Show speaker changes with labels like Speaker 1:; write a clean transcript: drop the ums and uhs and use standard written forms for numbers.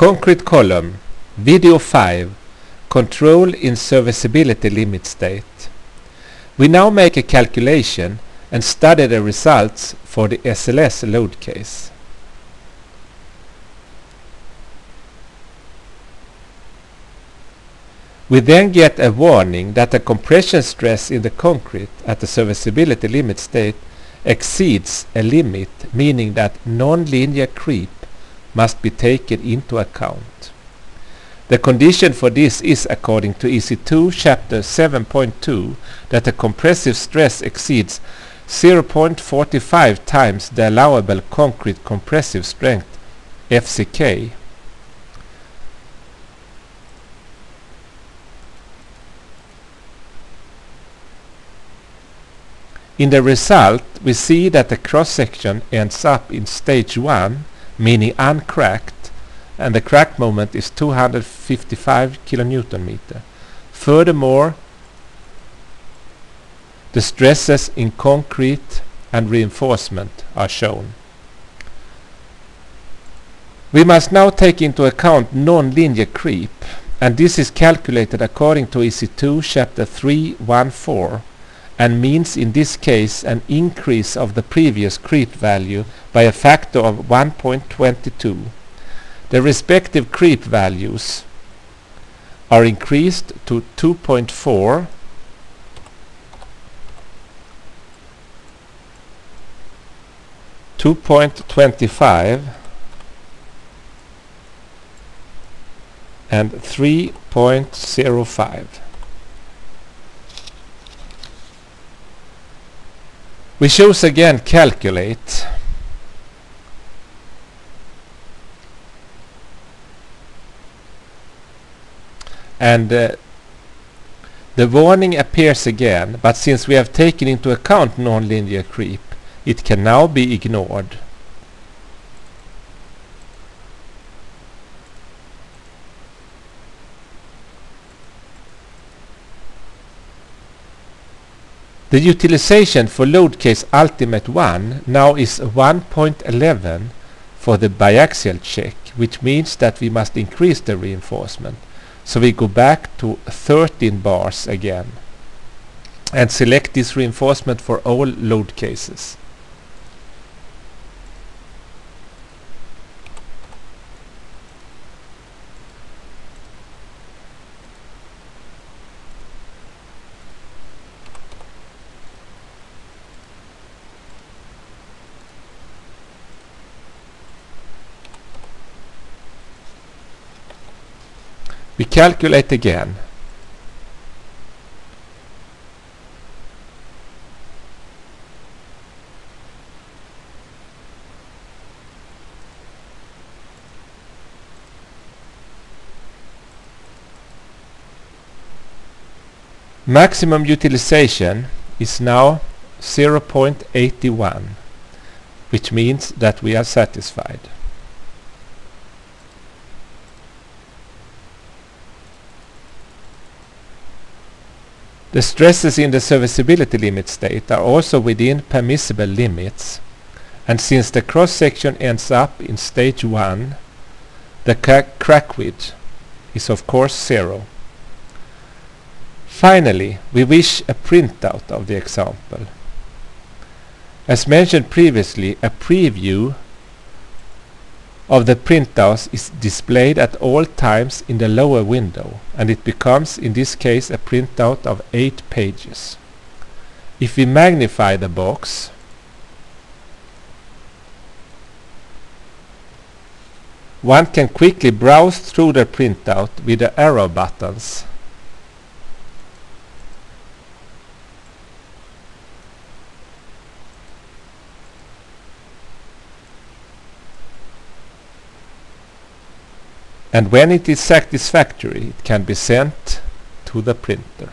Speaker 1: Concrete column, video 5, control in serviceability limit state. We now make a calculation and study the results for the SLS load case. We then get a warning that the compression stress in the concrete at the serviceability limit state exceeds a limit, meaning that nonlinear creep must be taken into account. The condition for this is, according to EC2 chapter 7.2, that the compressive stress exceeds 0.45 times the allowable concrete compressive strength FCK. In the result, we see that the cross-section ends up in stage 1, meaning uncracked, and the crack moment is 255 kN. Furthermore, the stresses in concrete and reinforcement are shown. We must now take into account nonlinear creep, and this is calculated according to EC2 chapter 3.1.4, and means in this case an increase of the previous creep value by a factor of 1.22. The respective creep values are increased to 2.4, 2.25 and 3.05. We choose again calculate, and the warning appears again, but since we have taken into account nonlinear creep, it can now be ignored. The utilization for load case ultimate 1 now is 1.11 for the biaxial check, which means that we must increase the reinforcement. So we go back to 13 bars again and select this reinforcement for all load cases. We calculate again. Maximum utilization is now 0.81, which means that we are satisfied. The stresses in the serviceability limit state are also within permissible limits, and since the cross-section ends up in stage 1, the crack width is of course 0. Finally, we wish a printout of the example. As mentioned previously, a preview of the printouts is displayed at all times in the lower window, and it becomes in this case a printout of 8 pages. If we magnify the box, one can quickly browse through the printout with the arrow buttons. And when it is satisfactory, it can be sent to the printer.